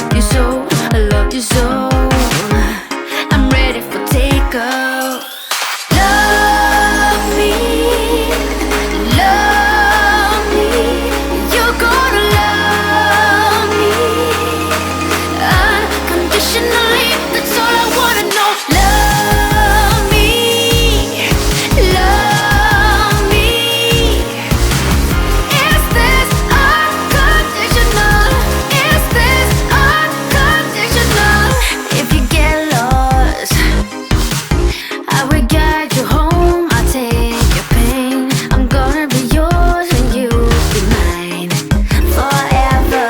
love you so, I love you so. I'm ready for takeoff. Love me, love me. You're gonna love me unconditionally. That's all I wanna know. Love me, love me. Is this unconditional? Is this unconditional? If you get lost, I will guide you home. I'll take your pain. I'm gonna be yours and you'll be mine forever.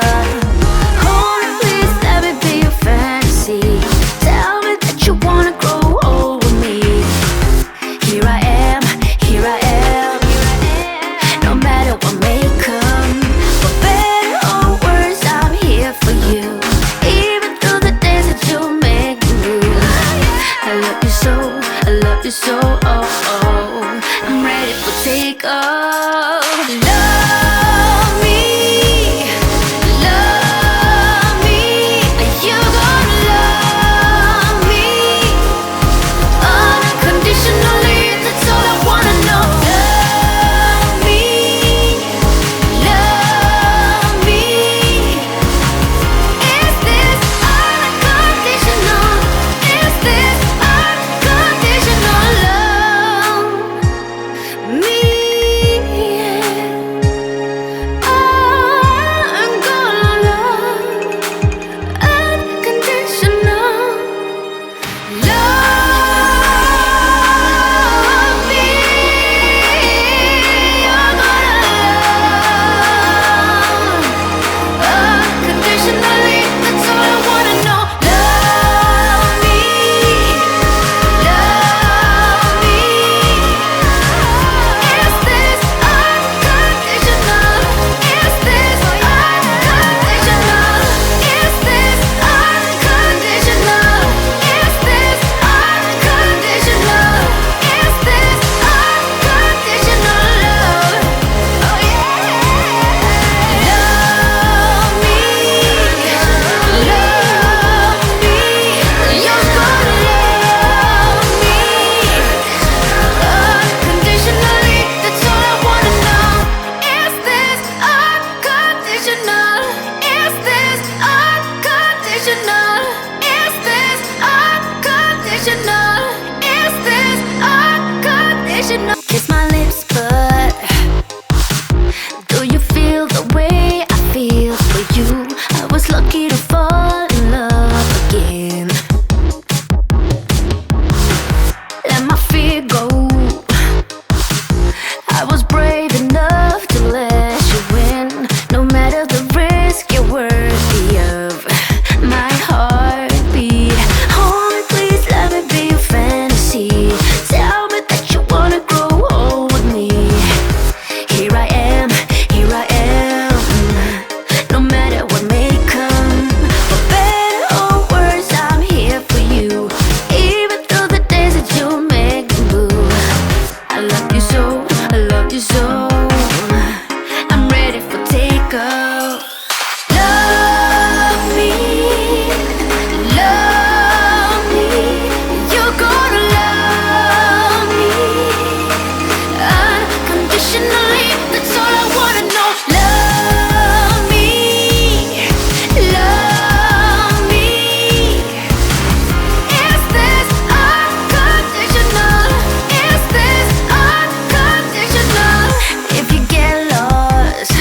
Hold me, please, let me be your fantasy. Tell me that you wanna grow old with me. Here I am, here I am. No matter what may come, for better or worse, I'm here for you. Even through the days that you make me move. I love you so, I love you so, oh, oh. I'm ready for takeoff. Love me, love me. You're gonna love me unconditionally. That's all I wanna know. Love me, love me. Is this unconditional? Is this unconditional love? Me, I'm gonna love unconditional. Love me, you're gonna love unconditionally. That's all I wanna know. Love me, love me. Is this unconditional? Is this unconditional? Is this unconditional? Is this unconditional? Is this unconditional love? Oh yeah. Love me, love me. You're gonna love me unconditionally. That's all I wanna know. Is this unconditional? Is this unconditional? Is this unconditional? Is this unconditional? Kiss my lips, but do you feel the way I feel for you? I was lucky to fall in love again. Let my fear go. I was brave enough to let you win. No matter the risk, you're worthy of my heartbeat. Hold me, please, let me be your fantasy. Tell me that you wanna grow old with me. Here I am, here I am. No matter what may come, for better or worse, I'm here for you. Even through the days that you make me move. I love you so, I love you so. I'm ready for takeoff. Love me, love me. You're gonna love me unconditionally. That's all I wanna know. Love me, love me. Is this unconditional? Is this unconditional? If you get lost,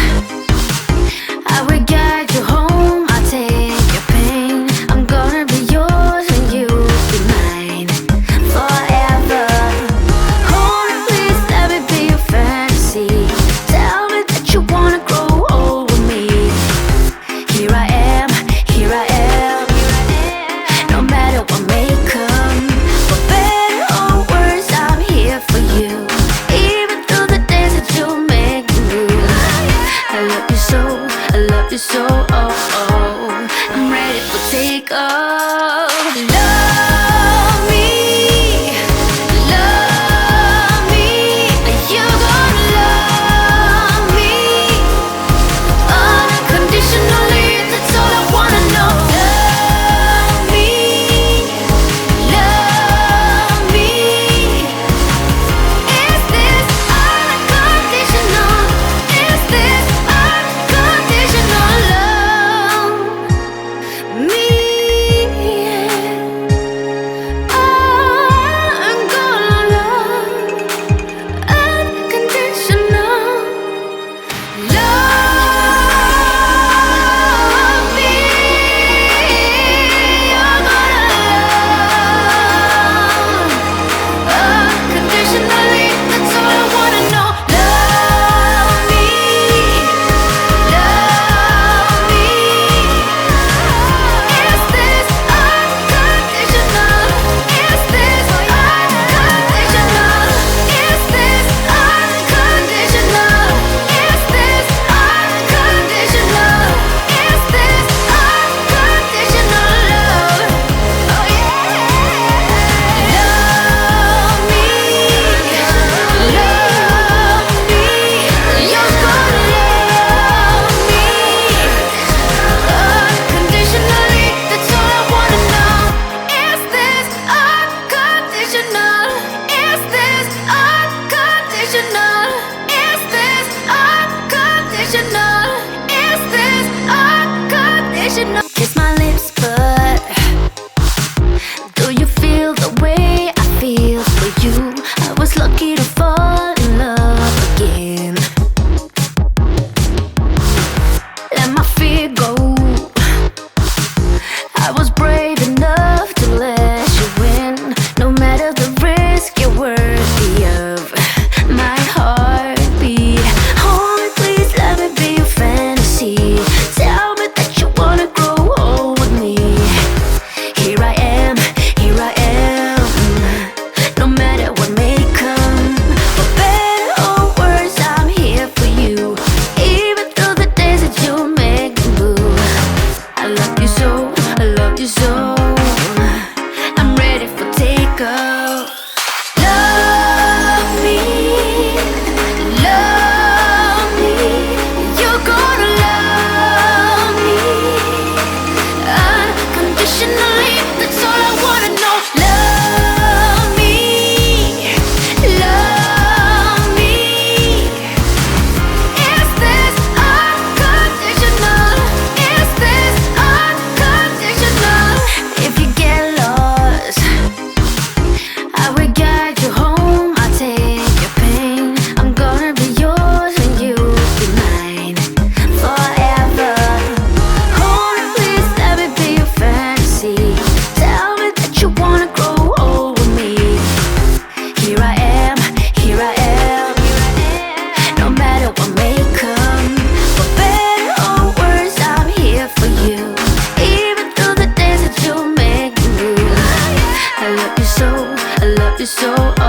I will guide you home. I'll take your pain. I'm gonna be yours and you'll be mine forever. Hold me, please, let me be your fantasy. Tell me that you wanna grow old with me. Here I am, here I am. No matter what may come, for better or worse, I'm here for you. Even through the days that you make me move. I love you so, I love you so, oh, oh. I'm ready for takeoff. Love me, love me. You're gonna love me unconditionally. That's all I wanna know. so